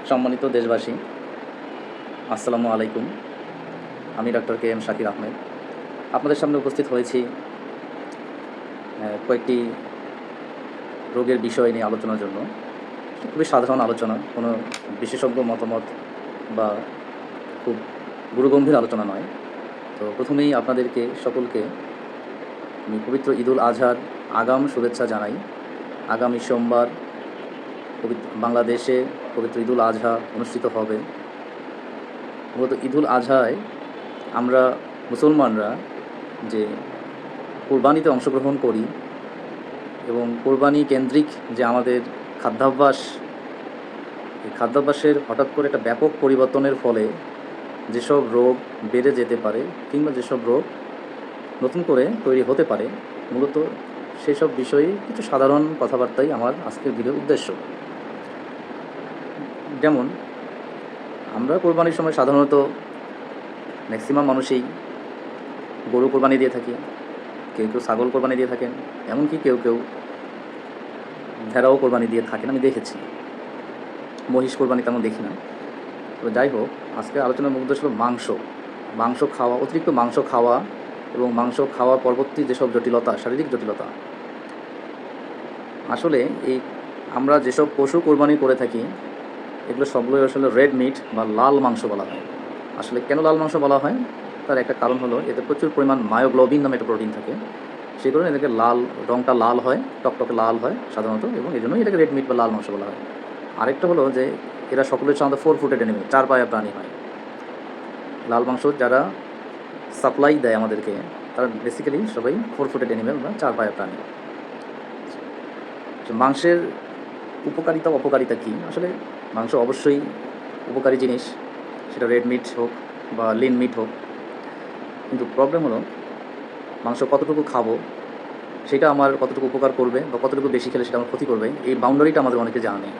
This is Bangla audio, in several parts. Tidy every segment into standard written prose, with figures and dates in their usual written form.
সম্মানিত দেশবাসী, আসসালামু আলাইকুম। আমি doctor K M Shakir Ahmed আপনাদের সামনে উপস্থিত হয়েছি কয়েকটি রোগের বিষয় নিয়ে আলোচনার জন্য। খুবই সাধারণ আলোচনা, কোনো বিশেষজ্ঞ মতামত বা খুব গুরুগম্ভীর আলোচনা নয়। তো প্রথমেই আপনাদেরকে সকলকে আমি পবিত্র ঈদুল আজহার আগাম শুভেচ্ছা জানাই। আগামী সোমবার বাংলাদেশে পবিত্র ঈদুল আজহা অনুষ্ঠিত হবে। মূলত ঈদুল আজহায় আমরা মুসলমানরা যে কোরবানিতে অংশগ্রহণ করি এবং কোরবানি কেন্দ্রিক যে আমাদের খাদ্যাভ্যাস, এই খাদ্যাভ্যাসের হঠাৎ করে একটা ব্যাপক পরিবর্তনের ফলে যেসব রোগ বেড়ে যেতে পারে কিংবা যেসব রোগ নতুন করে তৈরি হতে পারে, মূলত সেসব বিষয়ে কিছু সাধারণ কথাবার্তাই আমার আজকের ভিডিওর উদ্দেশ্য। যেমন আমরা কোরবানির সময় সাধারণত ম্যাক্সিমাম মানুষই গরু কোরবানি দিয়ে থাকি, কেউ কেউ ছাগল কোরবানি দিয়ে থাকেন, এমনকি কেউ কেউ ভেড়াও কোরবানি দিয়ে থাকেন, আমি দেখেছি। মহিষ কোরবানি তেমন দেখি না। তবে যাই হোক, আজকে আলোচনার মূল উদ্দেশ্য হলো মাংস খাওয়া, অতিরিক্ত মাংস খাওয়া এবং মাংস খাওয়া পরবর্তী যেসব জটিলতা, শারীরিক জটিলতা। আসলে এই আমরা যেসব পশু কোরবানি করে থাকি এগুলো সবগুলোই আসলে রেড মিট বা লাল মাংস বলা হয়। আসলে কেন লাল মাংস বলা হয়, তার একটা কারণ হলো এতে প্রচুর পরিমাণ মায়োগ্লোবিন নামে একটা প্রোটিন থাকে। সেই কারণে এটাকে লাল, রঙটা লাল হয়, টকটকে লাল হয় সাধারণত, এবং এই জন্যই এটাকে রেড মিট বা লাল মাংস বলা হয়। আরেকটা হলো যে এরা সকলের সাধারণত 4 ফুটেড অ্যানিমেল, 4 পায়া প্রাণী হয়। লাল মাংস যারা সাপ্লাই দেয় আমাদেরকে, তারা বেসিক্যালি সবাই 4 ফুটেড অ্যানিমেল বা 4 পায়া প্রাণী। মাংসের উপকারিতা অপকারিতা কী? আসলে মাংস অবশ্যই উপকারী জিনিস, সেটা রেড মিট হোক বা লিন মিট হোক। কিন্তু প্রবলেম হলো মাংস কতটুকু খাবো সেটা আমার কতটুকু উপকার করবে বা কতটুকু বেশি খেলে সেটা আমার ক্ষতি করবে, এই বাউন্ডারিটা আমাদের অনেকে জানা নেই।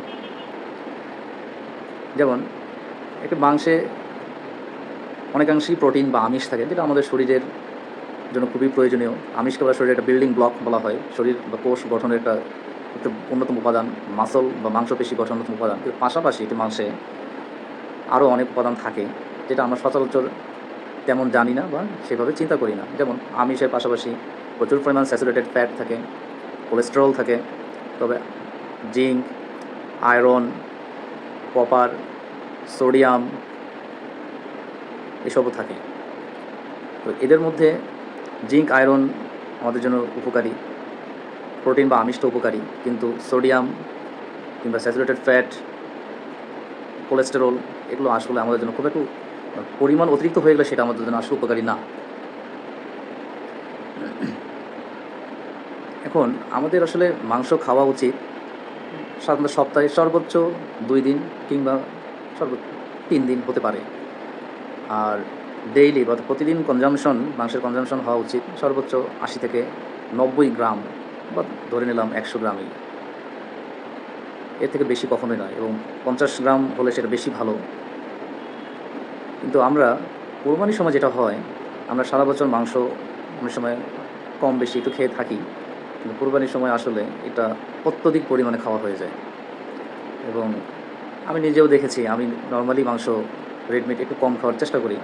যেমন একটা মাংসে অনেকাংশেই প্রোটিন বা আমিষ থাকে, যেটা আমাদের শরীরের জন্য খুবই প্রয়োজনীয়। আমিষকে বলা শরীরের একটা বিল্ডিং ব্লক বলা হয়, শরীর বা কোষ গঠনের একটা অন্যতম উপাদান, মাসল বা মাংসপেশি গঠন অন্যতম উপাদান। কিন্তু পাশাপাশি এটি মাংসে আরও অনেক উপাদান থাকে যেটা আমরা সচরাচর তেমন জানি না বা সেভাবে চিন্তা করি না। যেমন আমিষের পাশাপাশি প্রচুর পরিমাণ স্যাচুরেটেড ফ্যাট থাকে, কোলেস্টেরল থাকে, তবে জিঙ্ক, আয়রন, কপার, সোডিয়াম এসবও থাকে। তো এদের মধ্যে জিঙ্ক, আয়রন আমাদের জন্য উপকারী, প্রোটিন বা আমিষটা উপকারী, কিন্তু সোডিয়াম কিংবা স্যাচুরেটেড ফ্যাট, কোলেস্টেরল এগুলো আসলে আমাদের জন্য খুব একটু পরিমাণ অতিরিক্ত হয়ে গেলে সেটা আমাদের জন্য আসলে উপকারী না। এখন আমাদের আসলে মাংস খাওয়া উচিত সাধারণত সপ্তাহে সর্বোচ্চ 2 দিন কিংবা সর্বোচ্চ 3 দিন হতে পারে। আর ডেইলি বা প্রতিদিন মাংসের কনজামশন হওয়া উচিত সর্বোচ্চ 80 থেকে 90 গ্রাম, বা ধরে নিলাম 100 গ্রামই। এর থেকে বেশি কখনোই নয়, এবং 50 গ্রাম হলে সেটা বেশি ভালো। কিন্তু আমরা কোরবানির সময় যেটা হয়, আমরা সারা বছর মাংস অনেক সময় কম বেশি একটু খেয়ে থাকি, কিন্তু কোরবানির সময় আসলে এটা অত্যধিক পরিমাণে খাওয়া হয়ে যায়। এবং আমি নিজেও দেখেছি, আমি নর্মালি মাংস, রেড মিট একটু কম খাওয়ার চেষ্টা করি,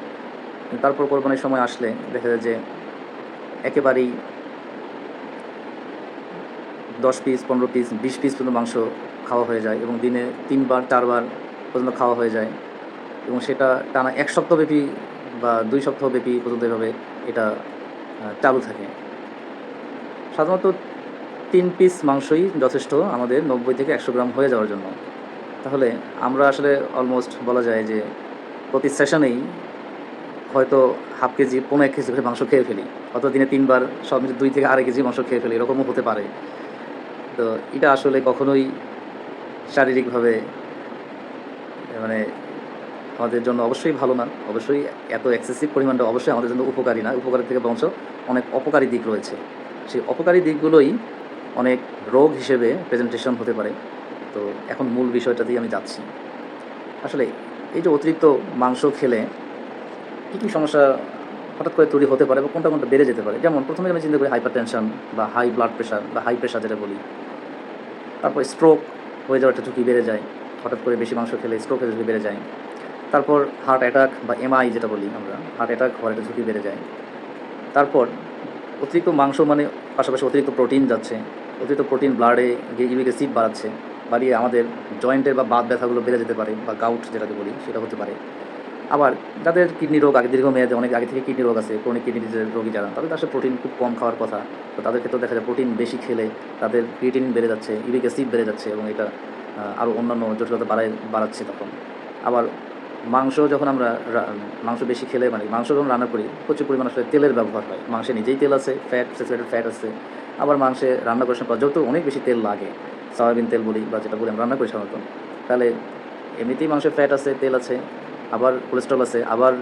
কিন্তু তারপর কোরবানির সময় আসলে দেখা যায় যে একেবারেই 10 পিস, 15 পিস, 20 পিস পর্যন্ত মাংস খাওয়া হয়ে যায়, এবং দিনে 3 বার 4 বার পর্যন্ত খাওয়া হয়ে যায়, এবং সেটা টানা 1 সপ্তাহব্যাপী বা 2 সপ্তাহব্যাপী পর্যন্ত এভাবে এটা চালু থাকে। সাধারণত 3 পিস মাংসই যথেষ্ট আমাদের 90 থেকে 100 গ্রাম হয়ে যাওয়ার জন্য। তাহলে আমরা আসলে অলমোস্ট বলা যায় যে প্রতি সেশনেই হয়তো হাফ কেজি, 1.5 কেজি করে মাংস খেয়ে ফেলি, অথবা দিনে 3 বার সব মিলে 2 থেকে 2.5 কেজি মাংস খেয়ে ফেলি, এরকমও হতে পারে। তো এটা আসলে কখনোই শারীরিকভাবে মানে আমাদের জন্য অবশ্যই ভালো না। অবশ্যই এত এক্সেসিভ পরিমাণটা অবশ্যই আমাদের জন্য উপকারী না। উপকারের থেকে বরঞ্চ অনেক অপকারী দিক রয়েছে। সেই অপকারী দিকগুলোই অনেক রোগ হিসেবে প্রেজেন্টেশন হতে পারে। তো এখন মূল বিষয়টা দিয়ে আমি যাচ্ছি। আসলে এই যে অতিরিক্ত মাংস খেলে কী কী সমস্যা হঠাৎ করে তৈরি হতে পারে বা কোনটা কোনটা বেড়ে যেতে পারে। যেমন প্রথমে আমি চিন্তা করি হাইপার টেনশন বা হাই ব্লাড প্রেশার বা হাই প্রেশার যেটা বলি। তারপর স্ট্রোক হয়ে যাওয়ার একটা ঝুঁকি বেড়ে যায়। হঠাৎ করে বেশি মাংস খেলে স্ট্রোকের ঝুঁকি বেড়ে যায়। তারপর হার্ট অ্যাটাক বা এমআই যেটা বলি আমরা, হার্ট অ্যাটাক হওয়ার একটা ঝুঁকি বেড়ে যায়। তারপর অতিরিক্ত মাংস মানে পাশাপাশি অতিরিক্ত প্রোটিন যাচ্ছে। অতিরিক্ত প্রোটিন ব্লাডে গিয়ে ইউরিক অ্যাসিড বাড়াচ্ছে, বাড়িয়ে আমাদের জয়েন্টের বা বাত ব্যথাগুলো বেড়ে যেতে পারে, বা গাউট যেটাকে বলি সেটা হতে পারে। আবার যাদের কিডনি রোগ আগে দীর্ঘমেয়াদে অনেক আগে থেকে কিডনি রোগ আছে, ক্রনিক কিডনি ডিজিজের রোগী যারা, তাদের আসলে প্রোটিন খুব কম খাওয়ার কথা। তো তাদের ক্ষেত্রে দেখা যায় প্রোটিন বেশি খেলে তাদের ক্রিয়েটিনিন বেড়ে যাচ্ছে, ইউরিক অ্যাসিড বেড়ে যাচ্ছে, এবং এটা আরও অন্যান্য জটিলতা বাড়াচ্ছে তখন। আবার মাংস যখন আমরা মাংস বেশি খেলে, মানে মাংস যখন রান্না করি প্রচুর পরিমাণ আসলে তেলের ব্যবহার হয়। মাংসে নিজেই তেল আছে, ফ্যাট, স্যাচুরেটেড ফ্যাট আছে। আবার মাংসে রান্না করার সময় পর্যাপ্ত অনেক বেশি তেল লাগে, সয়াবিন তেল বলি বা যেটা বলি আমরা রান্না করি সাধারণত। তাহলে এমনিতেই মাংসে ফ্যাট আছে, তেল আছে, আবার কোলেস্ট্রল আছে, আবার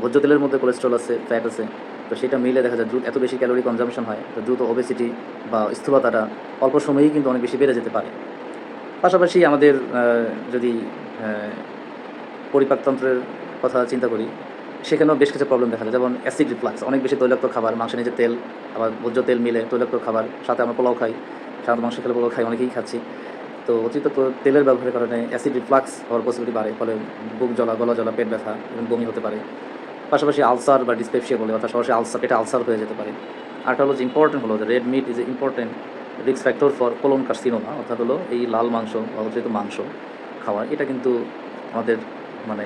ভোজ্য তেলের মধ্যে কোলেস্ট্রল আছে, ফ্যাট আছে। তো সেটা মিলে দেখা যায় এত বেশি ক্যালোরি কনজাম্পশন হয়, তো দ্রুত ওবেসিটি বা স্থূলতাটা অল্প সময়েই কিন্তু অনেক বেশি বেড়ে যেতে পারে। পাশাপাশি আমাদের যদি পরিপাকতন্ত্রের কথা চিন্তা করি, সেখানেও বেশ কিছু প্রবলেম দেখা যায়। যেমন অ্যাসিড রিফ্লাক্স, অনেক বেশি তৈলাক্ত খাবার, মাংসের নিজের তেল আবার ভোজ্য তেল মিলে তৈলাক্ত খাবার, সাথে আমরা পোলাও খাই, সাধারণত মাংস খেলে পোলাও খাই, অনেকেই খাচ্ছি। তো অতিরিক্ত তেলের ব্যবহারের কারণে অ্যাসিড রিফ্লাক্স হওয়ার পসিবিলিটি বাড়ে, ফলে বুক জ্বলা, গলা জ্বলা, পেট ব্যথা এবং বমি হতে পারে। পাশাপাশি আলসার বা ডিসপেপসিয়া বলে, অর্থাৎ সরাসরি পেটে আলসার হয়ে যেতে পারে। আরটা হলো যে ইম্পর্টেন্ট হলো যে red meat is a important risk factor for colon carcinoma, অর্থাৎ হলো এই লাল মাংস বা অতিরিক্ত মাংস খাওয়া, এটা কিন্তু আমাদের মানে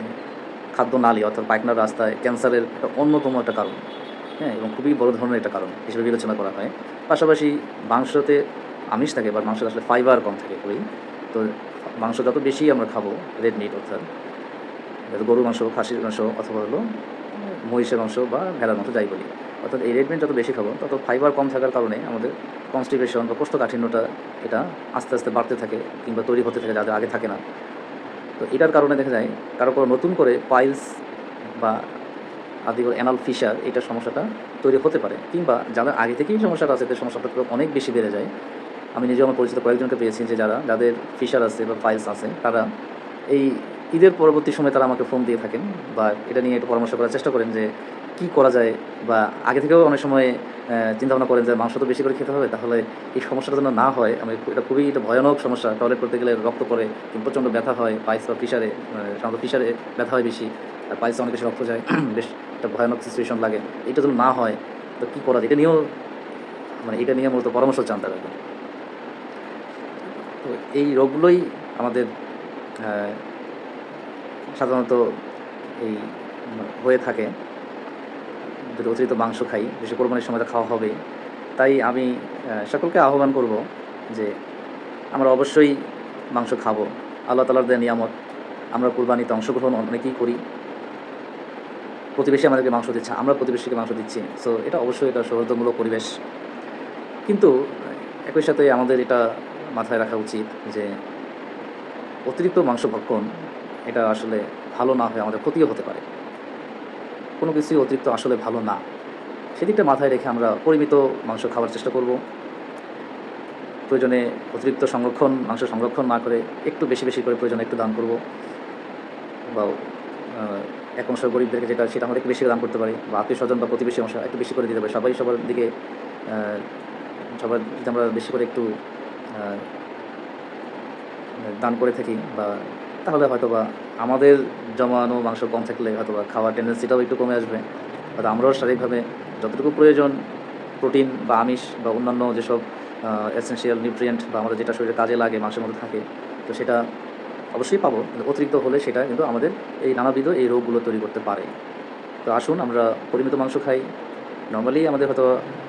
খাদ্যনালী অর্থাৎ পায়খানার রাস্তায় ক্যান্সারের একটা অন্যতম একটা কারণ, হ্যাঁ, এবং খুবই বড় ধরনের একটা কারণ হিসেবে বিবেচনা করা হয়। পাশাপাশি মাংসতে আমিষ থাকে, বা মাংসতে আসলে ফাইবার কম থাকে খুবই। তো মাংস যত বেশি আমরা খাবো, রেড মিট অর্থাৎ গরুর মাংস, খাসির মাংস, অথবা হলো মহিষের মাংস বা ভেড়ার মাংস যাই বলি, অর্থাৎ এই রেড মিট যত বেশি খাবো তত ফাইবার কম থাকার কারণে আমাদের কনস্টিপেশন বা কোষ্ঠকাঠিন্যটা এটা আস্তে আস্তে বাড়তে থাকে, কিংবা তৈরি হতে থাকে যাদের আগে থাকে না। তো এটার কারণে দেখা যায় কারো নতুন করে পাইলস বা আদি অ্যানাল ফিশার, এইটার সমস্যাটা তৈরি হতে পারে, কিংবা যাদের আগে থেকেই সমস্যাটা আছে তাদের সমস্যাটা অনেক বেশি বেড়ে যায়। আমি নিজে আমার পরিচিত কয়েকজনকে পেয়েছি যে যাদের ফিশার আছে বা পাইলস আছে, তারা এই ঈদের পরবর্তী সময় তারা আমাকে ফোন দিয়ে থাকেন, বা এটা নিয়ে একটু পরামর্শ করার চেষ্টা করেন যে কী করা যায়, বা আগে থেকেও অনেক সময় চিন্তাভাবনা করেন যে মাংস তো বেশি করে খেতে হবে, তাহলে এই সমস্যাটা যেন না হয়। এটা খুবই একটা ভয়ানক সমস্যা, টয়লেট করতে গেলে রক্ত পড়ে, প্রচণ্ড ব্যথা হয় পাইলস বা ফিশারে, সাধারণত ফিশারে ব্যথা হয় বেশি, আর পাইলসে অনেক বেশি রক্ত যায়, বেশ একটা ভয়ানক সিচুয়েশন লাগে। এটা যেন না হয় তো কী করা যায়, এটা নিয়ে মূলত পরামর্শ চান তারা। তো এই রোগগুলোই আমাদের সাধারণত এই হয়ে থাকে যদি অতিরিক্ত মাংস খাই, বেশি কোরবানির সময় তো খাওয়া হবেই। তাই আমি সকলকে আহ্বান করব যে আমরা অবশ্যই মাংস খাবো, আল্লাহ তাআলার দেয়া নিয়ামত। আমরা কোরবানিতে অংশগ্রহণ অনেকেই করি, প্রতিবেশী আমাদেরকে মাংস দিচ্ছে, আমরা প্রতিবেশীকে মাংস দিচ্ছি, সো এটা অবশ্যই এটা সৌহার্দ্যমূলক পরিবেশ। কিন্তু একই সাথে আমাদের এটা মাথায় রাখা উচিত যে অতিরিক্ত মাংস ভক্ষণ এটা আসলে ভালো না হয়ে আমাদের ক্ষতিও হতে পারে। কোনো কিছুই অতিরিক্ত আসলে ভালো না, সেদিকটা মাথায় রেখে আমরা পরিমিত মাংস খাওয়ার চেষ্টা করব। প্রয়োজনে অতিরিক্ত মাংস সংরক্ষণ না করে একটু বেশি বেশি করে প্রয়োজনে একটু দান করব, বা এক অংশ গরিবদেরকে সেটা আমরা একটু বেশি দান করতে পারি, বা আত্মীয় স্বজন বা প্রতিবেশী অংশ একটু বেশি করে দিতে পারি। সবার দিকে যদি আমরা বেশি করে একটু দান করে থাকি, বা তাহলে হয়তো বা আমাদের জমানো মাংস কম থাকলে হয়তো বা খাওয়ার টেন্ডেন্সিটাও একটু কমে আসবে, হয়তো আমরাও শারীরিকভাবে যতটুকু প্রয়োজন প্রোটিন বা আমিষ বা অন্যান্য যেসব এসেনশিয়াল নিউট্রিয়েন্ট বা আমাদের যেটা শরীরে কাজে লাগে মাংসের মধ্যে থাকে, তো সেটা অবশ্যই পাবো। কিন্তু অতিরিক্ত হলে সেটা কিন্তু আমাদের এই নানাবিধ এই রোগগুলো তৈরি করতে পারে। তো আসুন আমরা পরিমিত মাংস খাই। নর্মালি আমাদের হয়তো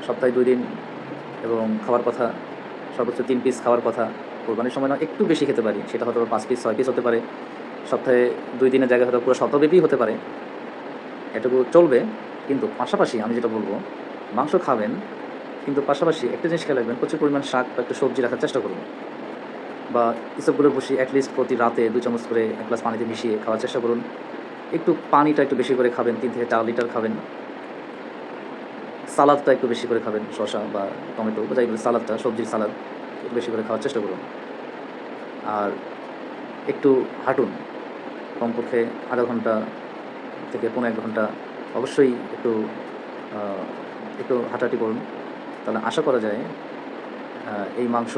সপ্তাহে 2 দিন এবং খাওয়ার কথা সর্বোচ্চ 3 পিস খাওয়ার কথা, কোরবানির সময় না একটু বেশি খেতে পারি, সেটা হয়তো 5 পিস 6 পিস হতে পারে। সপ্তাহে 2 দিনের জায়গায় হয়তো পুরো সপ্তাহব্যাপী হতে পারে, এটুকু চলবে। কিন্তু পাশাপাশি আমি যেটা বলবো, মাংস খাবেন কিন্তু পাশাপাশি একটা জিনিস খেয়াল রাখবেন, প্রচুর পরিমাণ শাক বা একটু সবজি রাখার চেষ্টা করুন, বা ইসবগুলোর ভুসি অ্যাটলিস্ট প্রতি রাতে 2 চামচ করে 1 গ্লাস পানিতে মিশিয়ে খাওয়ার চেষ্টা করুন। একটু পানিটা একটু বেশি করে খাবেন, 3 থেকে 4 লিটার খাবেন। সালাদটা একটু বেশি করে খাবেন, শসা বা টমেটো বা যাই বলি সালাদটা, সবজির সালাদ একটু বেশি করে খাওয়ার চেষ্টা করুন। আর একটু হাঁটুন, কমপক্ষে আধা ঘন্টা থেকে 1.5 ঘন্টা অবশ্যই একটু হাঁটাহাঁটি করুন। তাহলে আশা করা যায় এই মাংস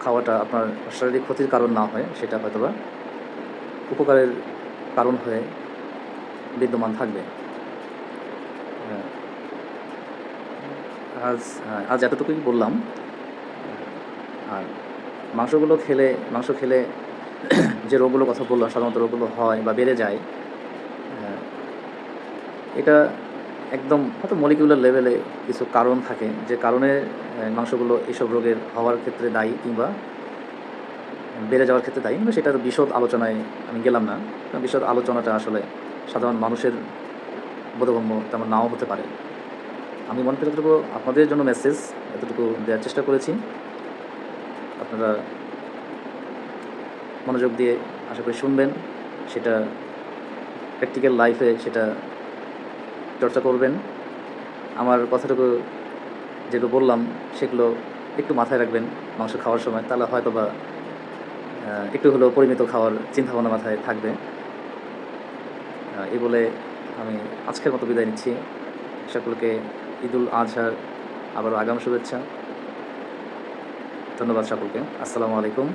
খাওয়াটা আপনার শারীরিক ক্ষতির কারণ না হয়, সেটা হয়তোবা উপকারের কারণ হয়ে বিদ্যমান থাকবে। হ্যাঁ, আজ এতটুকুই বললাম। আর মাংস খেলে যে রোগগুলোর কথা বললাম, সাধারণত রোগগুলো হয় বা বেড়ে যায়, আহ, এটা একদম হয়তো মলিকিউলার লেভেলে কিছু কারণ থাকে, যে কারণে মাংসগুলো এসব রোগের হওয়ার ক্ষেত্রে দায়ী কিংবা বেড়ে যাওয়ার ক্ষেত্রে দায়ী, কিন্তু সেটার বিশদ আলোচনায় আমি গেলাম না। কারণ বিশদ আলোচনাটা আসলে সাধারণ মানুষের বোধগম্য তেমন নাও হতে পারে। আমি মনে করি যতটুকু আপনাদের জন্য মেসেজ, এতটুকু দেওয়ার চেষ্টা করেছি। আপনারা মনোযোগ দিয়ে আশা করি শুনবেন, সেটা প্র্যাকটিক্যাল লাইফে সেটা চর্চা করবেন। আমার কথাটুকু যেগুলো বললাম সেগুলো একটু মাথায় রাখবেন মাংস খাওয়ার সময়, তাহলে হয়তো বা একটু হলেও পরিমিত খাওয়ার চিন্তাভাবনা মাথায় থাকবে। এই বলে আমি আজকের মতো বিদায় নিচ্ছি। সকলকে ঈদুল আজহার আবারও আগাম শুভেচ্ছা। ধন্যবাদ সকলকে। আসসালামু আলাইকুম।